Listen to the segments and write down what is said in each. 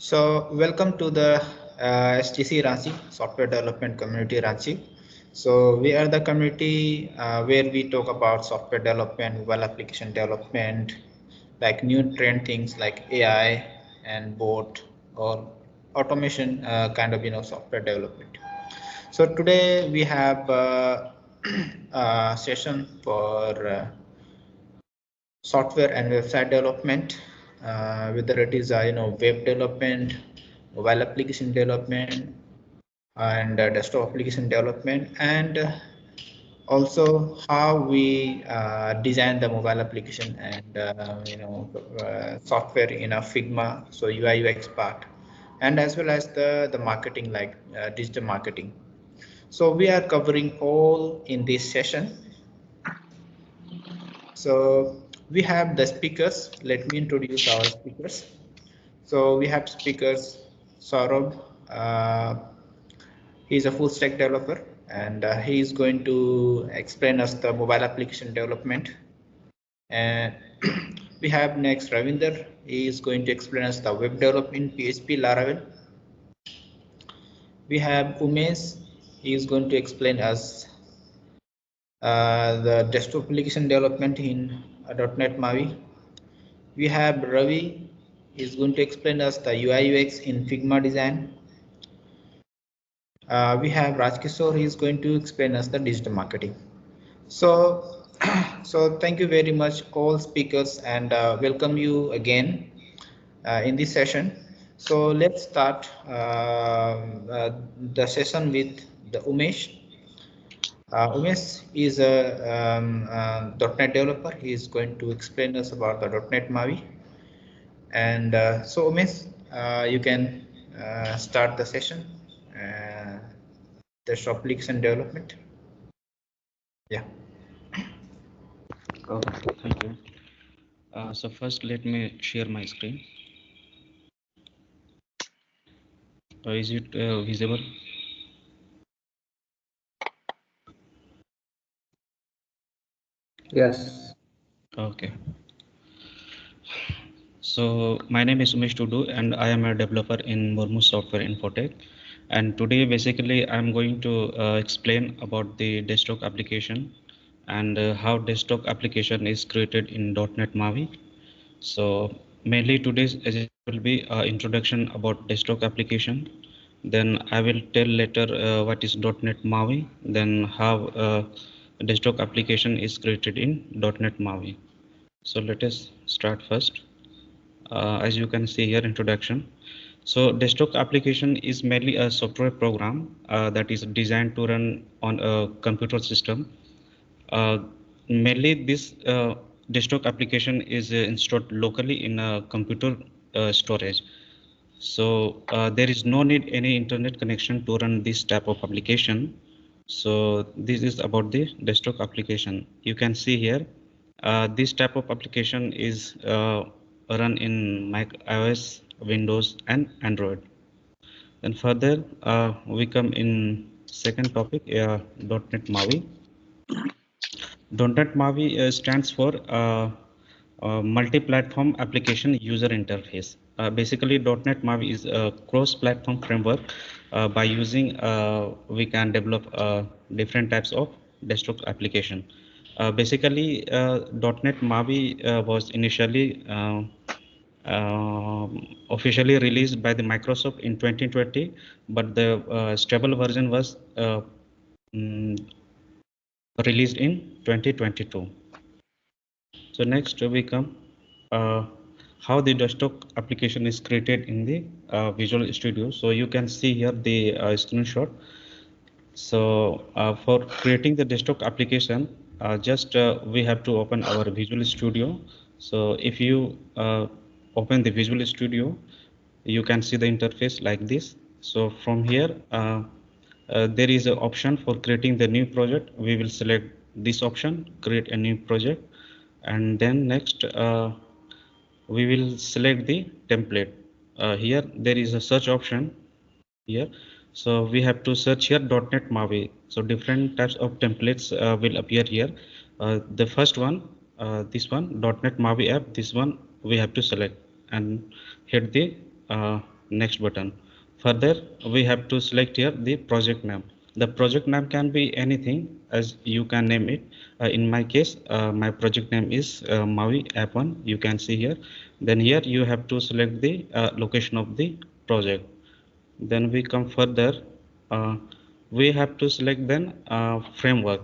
So welcome to the SDC Ranchi, Software Development Community Ranchi. So we are the community where we talk about software development, mobile application development, like new trend things like AI and bot or automation kind of software development. So today we have a session for software and website development, whether it is web development, mobile application development, and desktop application development, and also how we design the mobile application and software in a Figma, so UI UX part, and as well as the marketing like digital marketing. So we are covering all in this session. So we have the speakers. Let me introduce our speakers. So we have speakers Saurabh. He's a full stack developer, and he is going to explain us the mobile application development. And we have next Ravinder. He is going to explain us the web development PHP Laravel. We have Umesh. He is going to explain us the desktop application development in .NET MAUI. We have Ravi is going to explain us the UI UX in Figma design. We have Rajkishore, he is going to explain us the digital marketing. So, so thank you very much all speakers, and welcome you again in this session. So let's start the session with the Umesh. Umesh is a .NET developer. He is going to explain us about the .NET MAUI. And so Umesh, you can start the session, the application development. Yeah. Okay, thank you. So first, let me share my screen. Is it visible? Yes. Okay. So my name is Umesh Tudu, and I am a developer in Murmu Software Infotech. And today, basically, I'm going to explain about the desktop application and how desktop application is created in .NET MAUI. So mainly today's will be introduction about desktop application. Then I will tell later what is .NET MAUI, then how desktop application is created in .NET MAUI. So let us start first. As you can see here, introduction. So desktop application is mainly a software program that is designed to run on a computer system. Mainly this desktop application is installed locally in a computer storage. So there is no need any internet connection to run this type of application. So this is about the desktop application. You can see here, this type of application is run in macOS, Windows, and Android. Then further, we come in second topic, .NET MAUI. .NET MAUI stands for multi-platform application user interface. Basically, .NET MAUI is a cross-platform framework. By using, we can develop different types of desktop application. Basically, .NET MAUI was initially officially released by the Microsoft in 2020, but the stable version was released in 2022. So next we come how the desktop application is created in the Visual Studio. So you can see here the screenshot. So for creating the desktop application, just we have to open our Visual Studio. So if you open the Visual Studio, you can see the interface like this. So from here, there is an option for creating the new project. We will select this option, create a new project, and then next we will select the template. Here there is a search option here. So we have to search here .NET MAUI. So different types of templates will appear here. The first one, this one, .NET MAUI app, this one we have to select and hit the next button. Further, we have to select here the project name. The project name can be anything, as you can name it. In my case, my project name is Maui app 1. You can see here. Then here you have to select the location of the project. Then we come further. uh, we have to select then framework.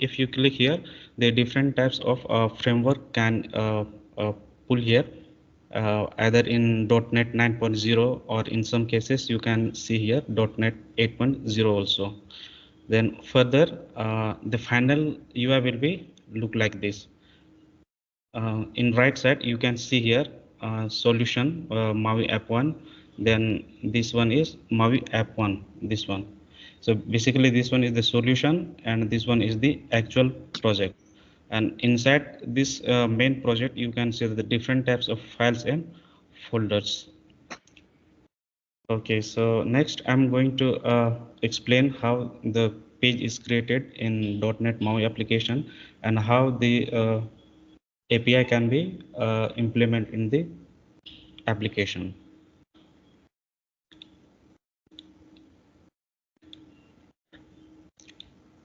If you click here, the different types of framework can pull here, either in .NET 9.0, or in some cases you can see here .NET 8.0 also. Then further, the final UI will be look like this. In right side you can see here solution Maui app 1. Then this one is Maui app 1, this one. So basically this one is the solution and this one is the actual project. And inside this main project you can see the different types of files and folders. Okay, so next I'm going to explain how the page is created in .NET MAUI application and how the API can be implemented in the application.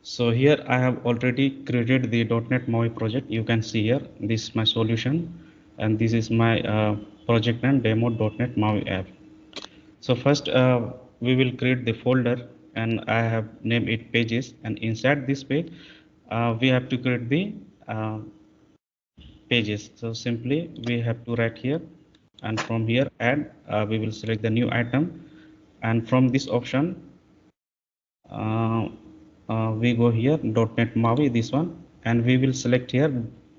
So here I have already created the .NET MAUI project. You can see here, this is my solution and this is my project name demo.NET MAUI app. So first we will create the folder and I have named it pages, and inside this page we have to create the pages. So simply we have to write here, and from here add, we will select the new item, and from this option we go here .NET MAUI, this one, and we will select here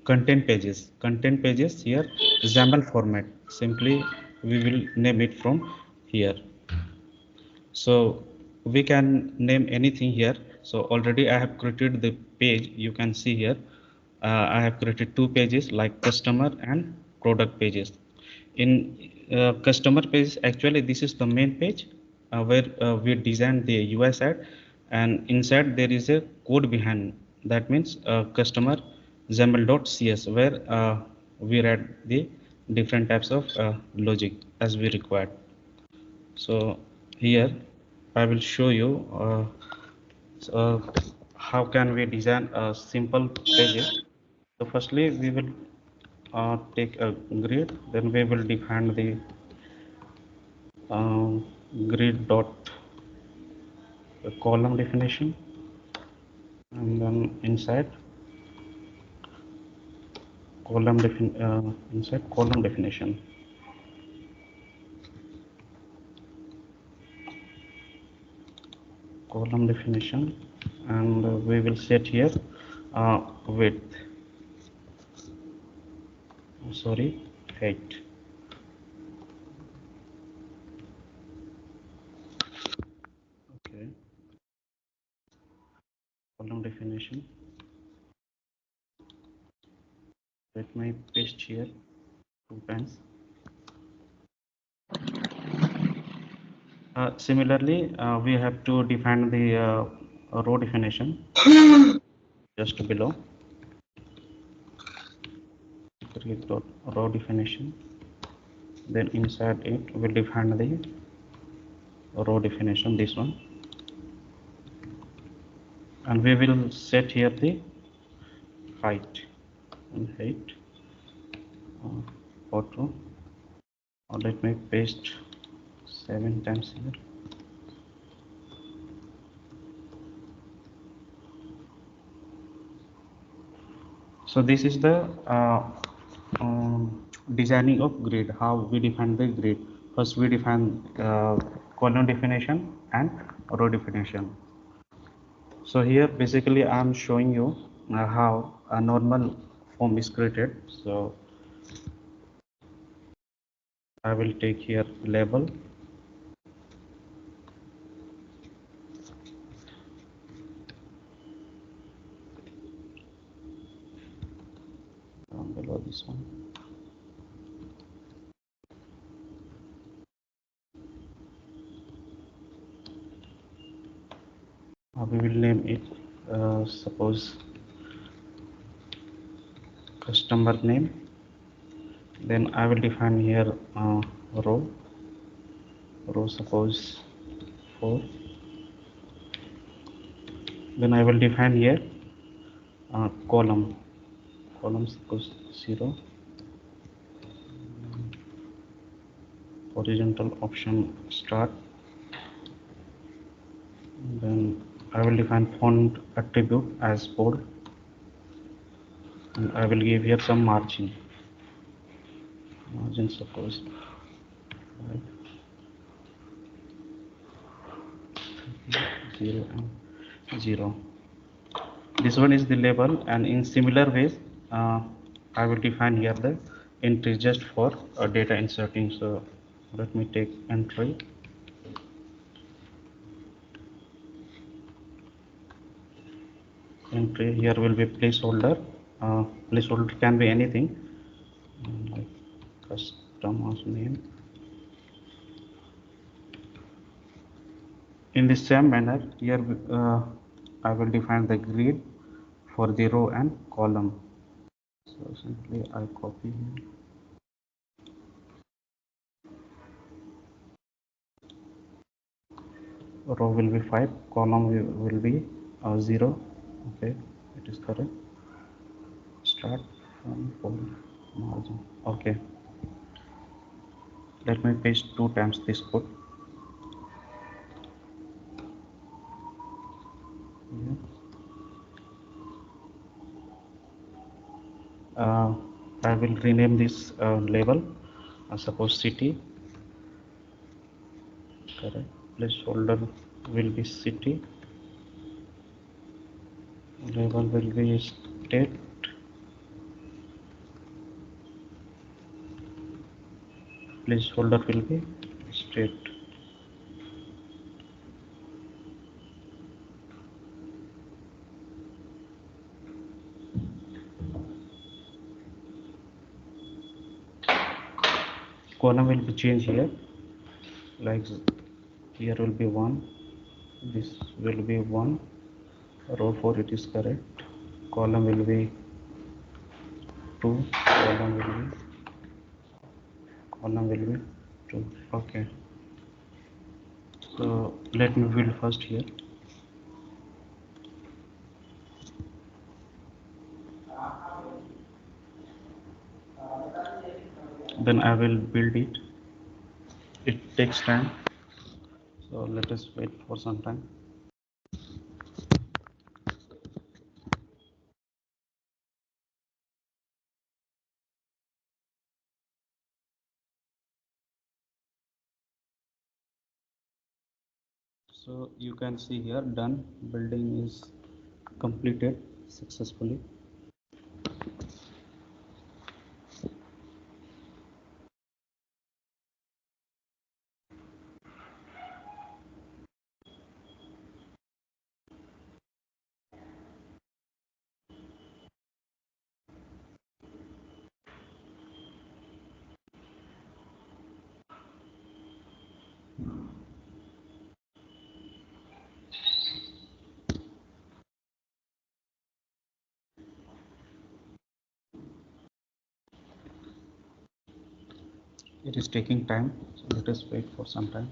content pages. Content pages here XAML format. Simply we will name it from here. So we can name anything here. So already I have created the page. You can see here I have created two pages like customer and product pages. In customer page, actually this is the main page where we design the UI side, and inside there is a code behind. That means customer XAML.cs, where we write the different types of logic as we require. So here I will show you how can we design a simple pages. So firstly we will take a grid, then we will define the grid dot column definition, and then inside column definition. Column definition, and we will set here width, height. Okay, column definition. Let me paste here 2 times. Similarly, we have to define the row definition just below. Create row definition. Then inside it, we'll define the row definition, this one, and we will set here the height and height photo. Let me paste 7 times here. So this is the designing of grid, how we define the grid. First we define column definition and row definition. So here basically I am showing you how a normal form is created. So I will take here label, down below this one. We will name it suppose customer name. Then I will define here row, row suppose 4. Then I will define here column suppose 0, horizontal option start. Then I will define font attribute as bold, and I will give here some margin suppose 0 and 0. This one is the label, and in similar ways I will define here the entry just for data inserting. So let me take entry. Entry here will be placeholder. Placeholder can be anything, like customer name. In the same manner, here I will define the grid for the row and column. So simply I copy here. Row will be 5, column will be 0. Okay, it is correct. Start from margin. Okay, let me paste 2 times this code. Yeah. I will rename this label suppose city. Correct. Placeholder will be city. Label will be state. Placeholder will be state. Column will be changed here, like here will be 1, this will be 1, row 4 it is correct, column will be 2, column will be 2. Okay, so let me build first here. Then I will build it. It takes time, so let us wait for some time. So you can see here done, building is completed successfully. It is taking time, so let us wait for some time.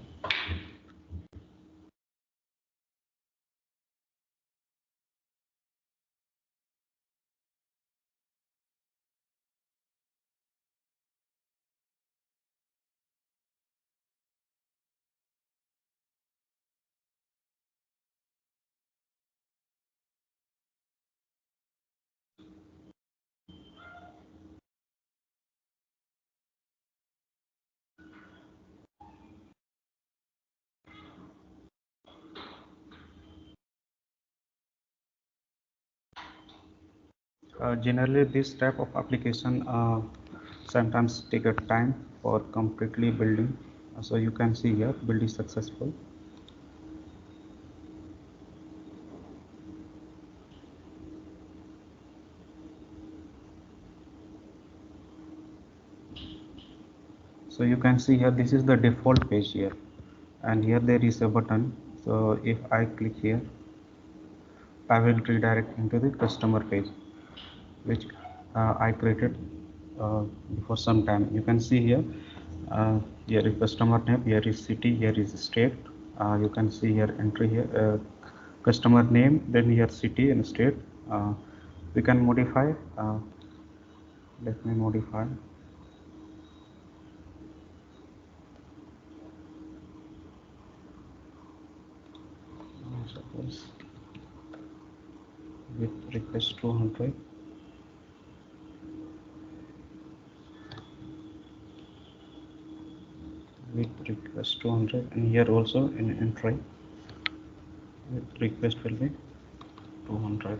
Generally, this type of application sometimes take a time for completely building. So you can see here, build is successful. So you can see here, this is the default page here, and here there is a button. So if I click here, I will redirect into the customer page, which I created before some time. You can see here Here is customer name, here is city, here is state. You can see here entry here, customer name, then here city and state. We can modify. Let me modify. Suppose with request 200. With request 200, and here also in entry with request will be 200.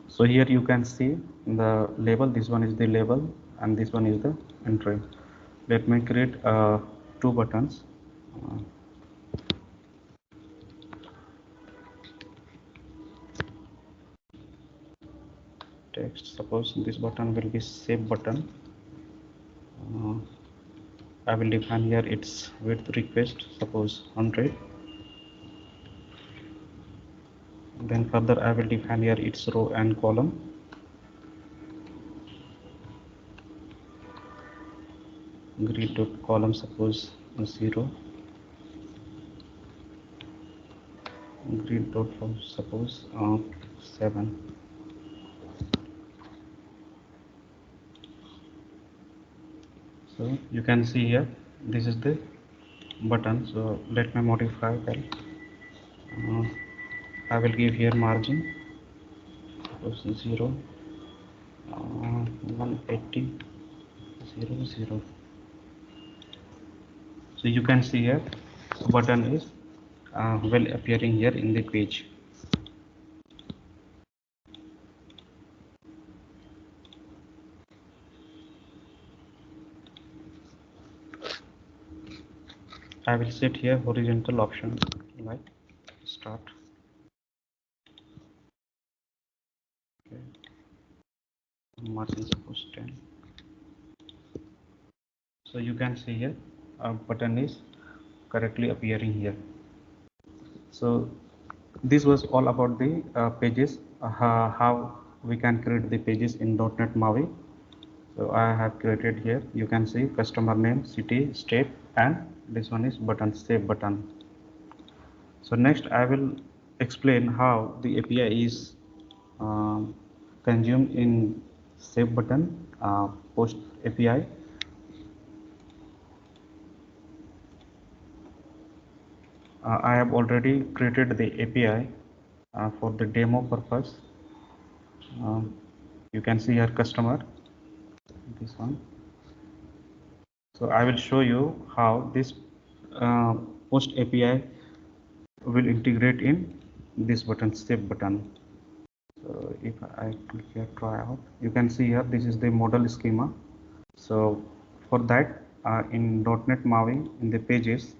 So here you can see the label. This one is the label and this one is the entry. Let me create two buttons. Text, suppose this button will be save button. I will define here its width request, suppose 100. Then further I will define here its row and column. Grid dot column, suppose 0. Grid dot row, suppose 7. So you can see here this is the button. So let me modify that. I will give here margin, suppose 0, 180, 0. So you can see here button is well appearing here in the page. I will set here horizontal option like start. Okay. Margin suppose 10. So you can see here button is correctly appearing here. So this was all about the pages, how we can create the pages in .NET MAUI. So I have created here, you can see customer name, city, state, and this one is button, save button. So next I will explain how the API is consumed in save button, post API. I have already created the API for the demo purpose. You can see here customer, this one. So I will show you how this post API will integrate in this button, save button. So if I click here try out, you can see here this is the model schema. So for that in .NET MAUI in the pages,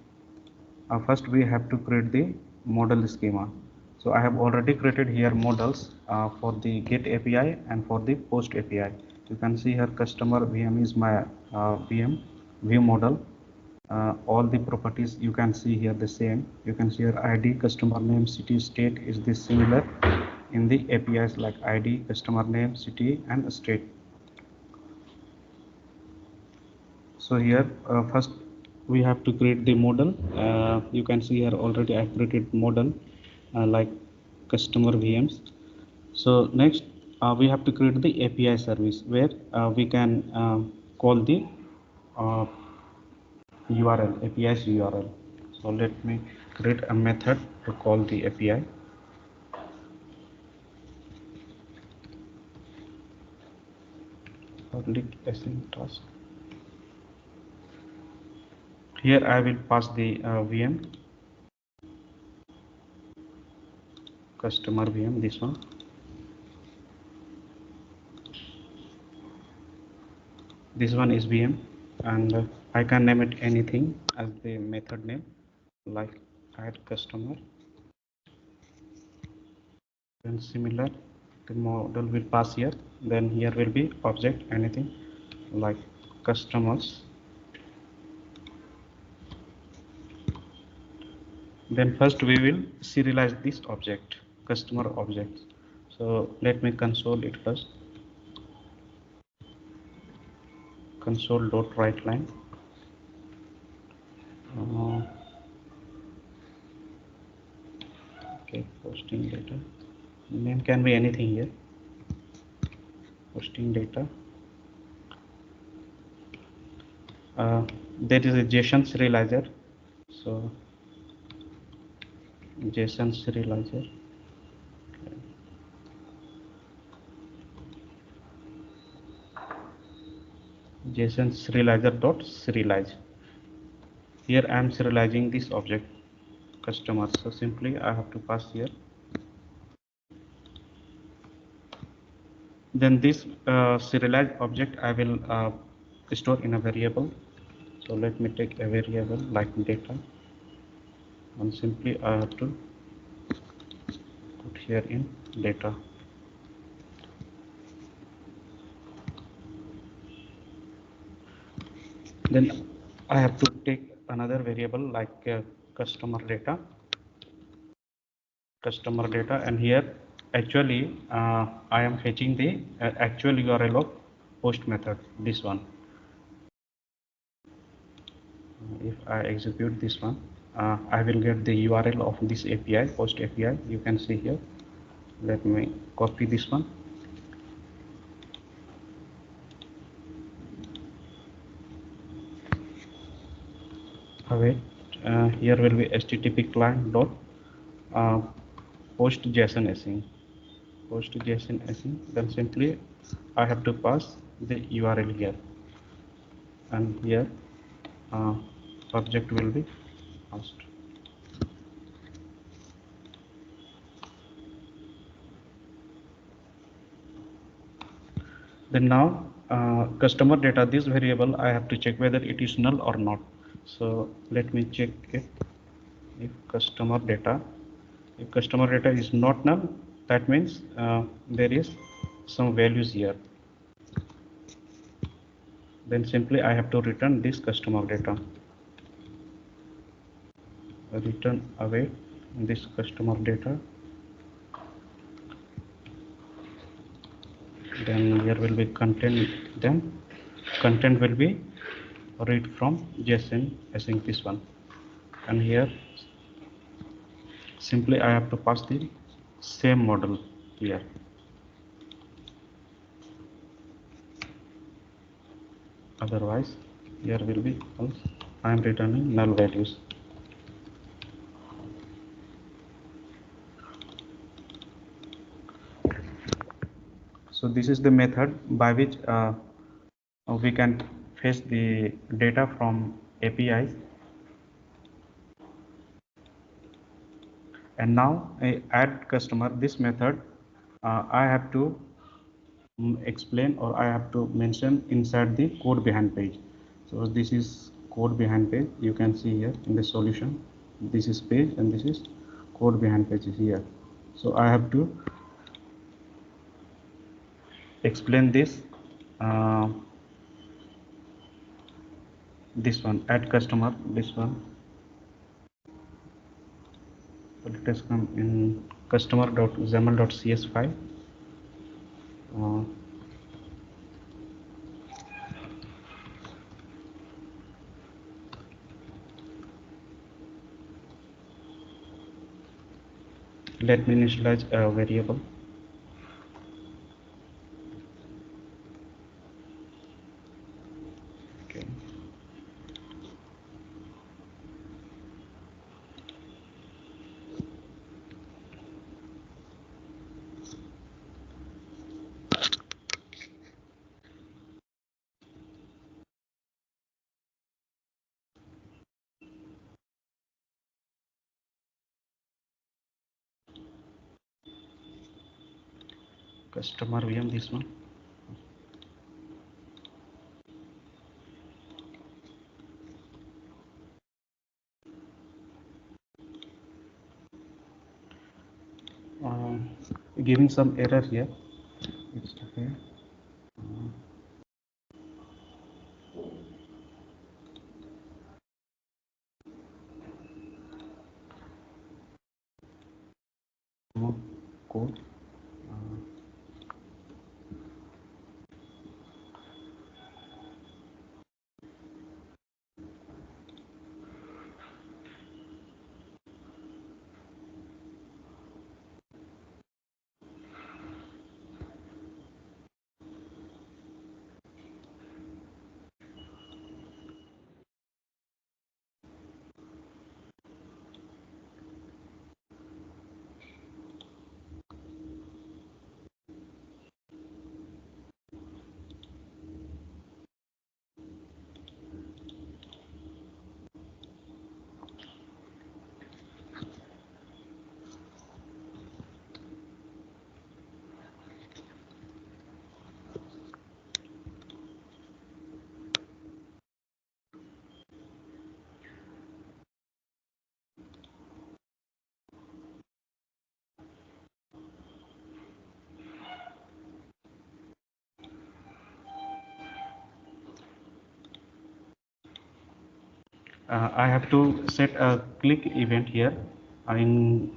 first we have to create the model schema. So I have already created here models for the get API and for the post API. You can see here customer VM is my VM view model. All the properties you can see here the same. You can see here ID, customer name, city, state is this similar in the APIs like ID, customer name, city, and state. So here first we have to create the model. You can see here already I created model like customer VMs. So next we have to create the API service where we can call the URL, API's URL. So let me create a method to call the API. Public async task. Here I will pass the VM, customer VM, this one. This one is VM, and I can name it anything as the method name, like add customer. Then similar, the model will pass here. Then here will be object anything like customers. Then first we will serialize this object, customer object. So let me console it first. console.writeLine. Okay, posting data. Name can be anything here. Posting data. There is a JSON serializer. So JSON serializer. JSON serializer dot serialize. Here I am serializing this object customer. So simply I have to pass here. Then this serialized object I will store in a variable. So let me take a variable like data, and simply I have to put here in data. Then I have to take another variable like customer data, and here actually I am fetching the actual URL of post method, this one. If I execute this one, I will get the URL of this API, post API. You can see here. Let me copy this one. Wait, here will be HTTP client dot post JSON async. Post JSON async. Then simply I have to pass the URL here, and here object will be passed. Then now customer data, this variable I have to check whether it is null or not. So let me check it. If customer data is not null, that means there is some values here. Then simply I have to return this customer data. Return away this customer data. Then here will be content. Then content will be read from JSON async, this one, and here simply I have to pass the same model here. Otherwise here will be false. I am returning null values. So this is the method by which we can fetch the data from APIs. And now add customer, this method I have to explain, or I have to mention inside the code behind page. So this is code behind page. You can see here in the solution, this is page and this is code behind page is here. So I have to explain this this one, add customer, this one. So let us come in customer.xaml.cs file. Let me initialize a variable. Okay. Customer VM, this one. Giving some error here. It's okay. Code. I have to set a click event here in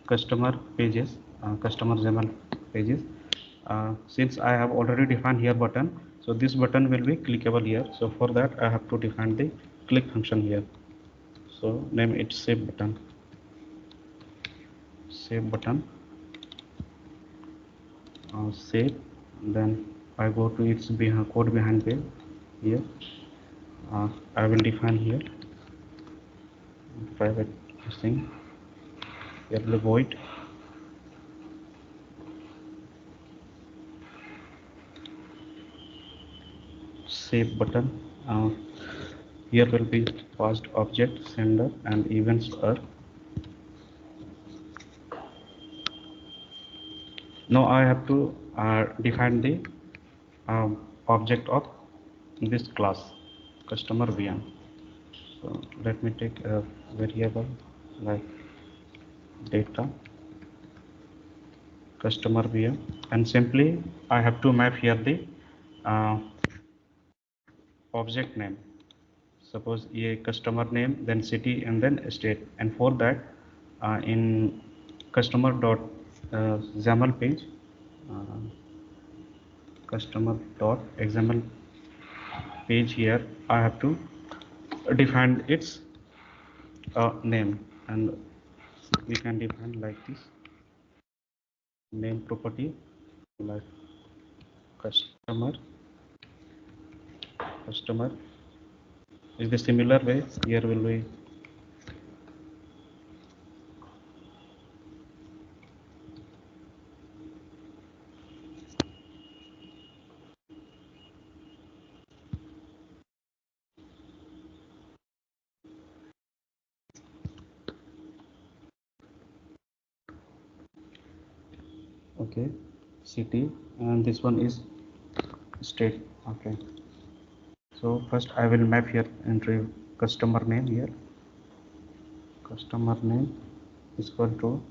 customer pages, customer XAML pages. Since I have already defined here button, so this button will be clickable here. So for that, I have to define the click function here. So name it save button, save. Then I go to its code behind page here. I will define here private thing. Here will void save button. Here will be passed object sender and events are. Now I have to define the object of this class customer VM. So let me take a variable like data customer VM, and simply I have to map here the uh, object name. Suppose a customer name, then city, and then state. And for that, in customer dot XAML page, uh, customer dot XAML page here, I have to define its name, and we can define like this name property like customer is the similar way. Here will be okay city, and this one is state. Okay, so first I will map here enter customer name here. Customer name is equal to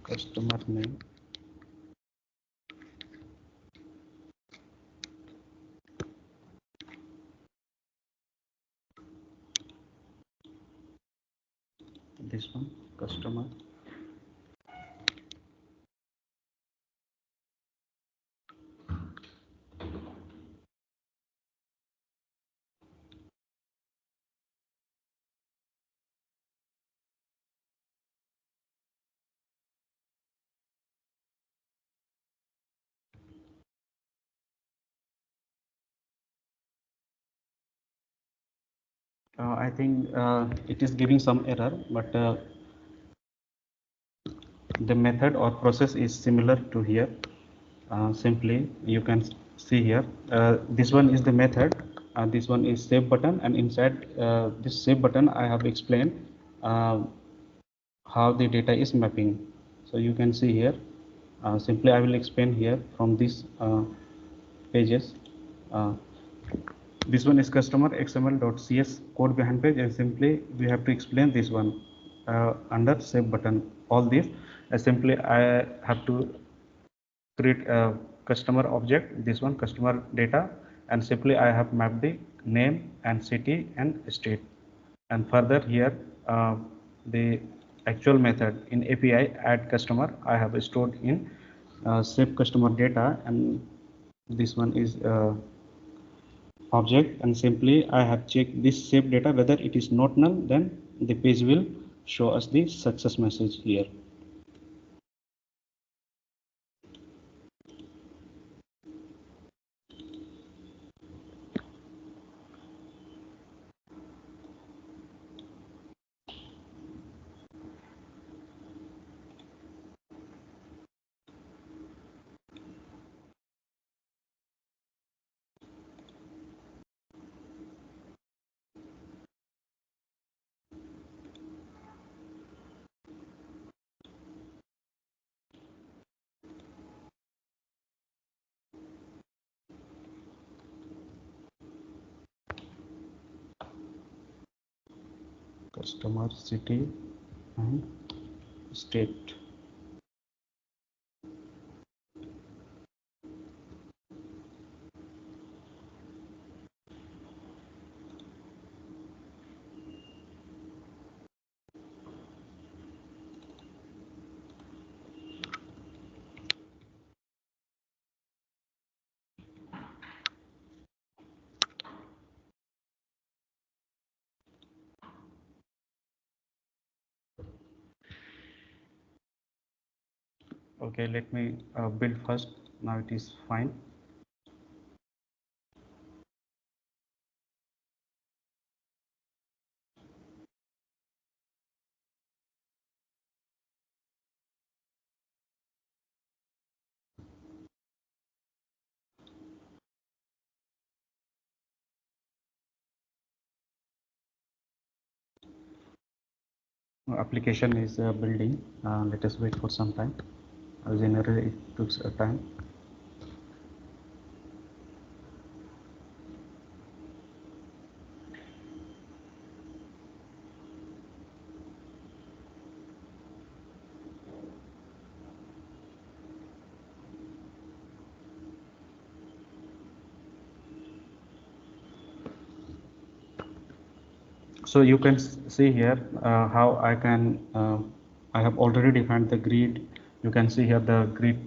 customer name this one customer I think it is giving some error, but the method or process is similar to here. Simply you can see here this one is the method, this one is save button, and inside this save button I have explained uh, how the data is mapping. So you can see here simply I will explain here from these pages. uh, this one is customer xml.cs code behind page, and simply we have to explain this one under save button. All this simply I have to create a customer object, this one customer data, and simply I have mapped the name and city and state. And further here the actual method in API add customer I have stored in save customer data, and this one is object, and simply I have checked this save data. Whether it is not null, then the page will show us the success message here. Customer city and state. Okay, let me build first. Now it is fine. Application is building. Let us wait for some time. Generally, it takes time. So you can see here how I have already defined the grid. You can see here the grid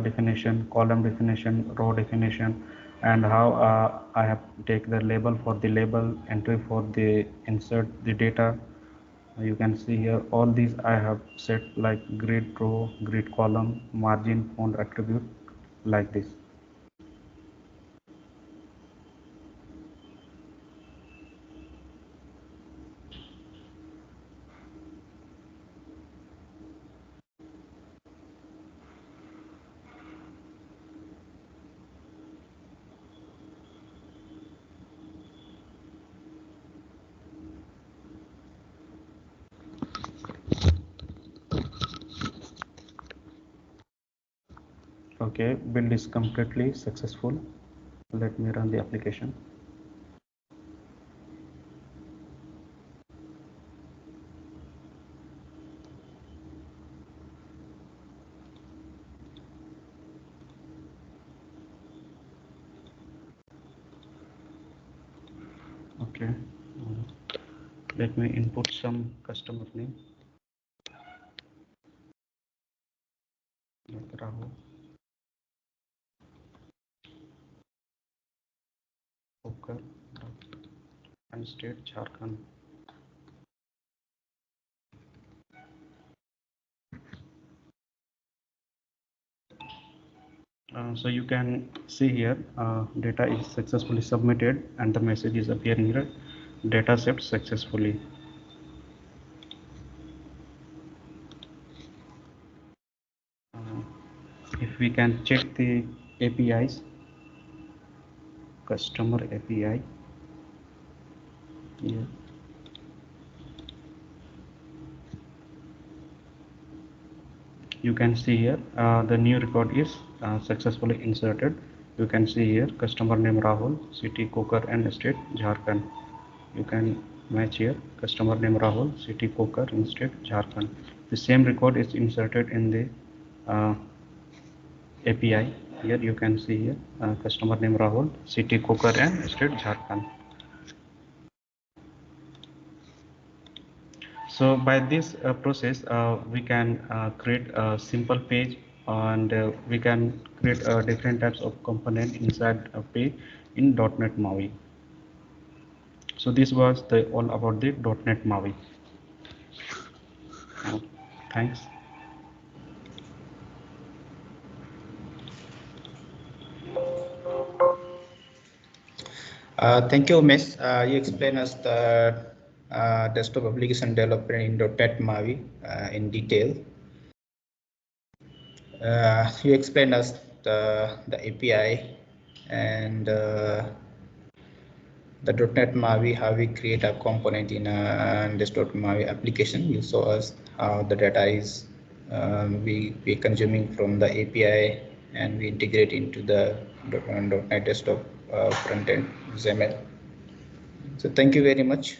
definition, column definition, row definition, and how I have take the label for the label, entry for the insert the data. You can see here all these I have set like grid row, grid column, margin, font attribute, like this. Okay, build is completely successful. Let me run the application. Okay, let me input some customer name. Rahul. Okay, and state Jharkhand. So you can see here data is successfully submitted and the message is appearing here, data saved successfully. If we can check the APIs, customer API here. You can see here the new record is successfully inserted. You can see here customer name Rahul, city Kokar and state Jharkhand. You can match here customer name Rahul, city Kokar and state Jharkhand. The same record is inserted in the API. Here you can see here customer name Rahul, city Kokar and state Jharkhand. So by this process, we can create a simple page, and we can create different types of component inside a page in .NET MAUI. So this was all about the .NET MAUI. Thanks. Thank you, Miss. You explained us the desktop application development in .NET MAUI in detail. You explained us the API and the .NET MAUI, how we create a component in a desktop MAUI application. You saw us how the data is we consuming from the API and we integrate into the .NET desktop front end XML. So thank you very much.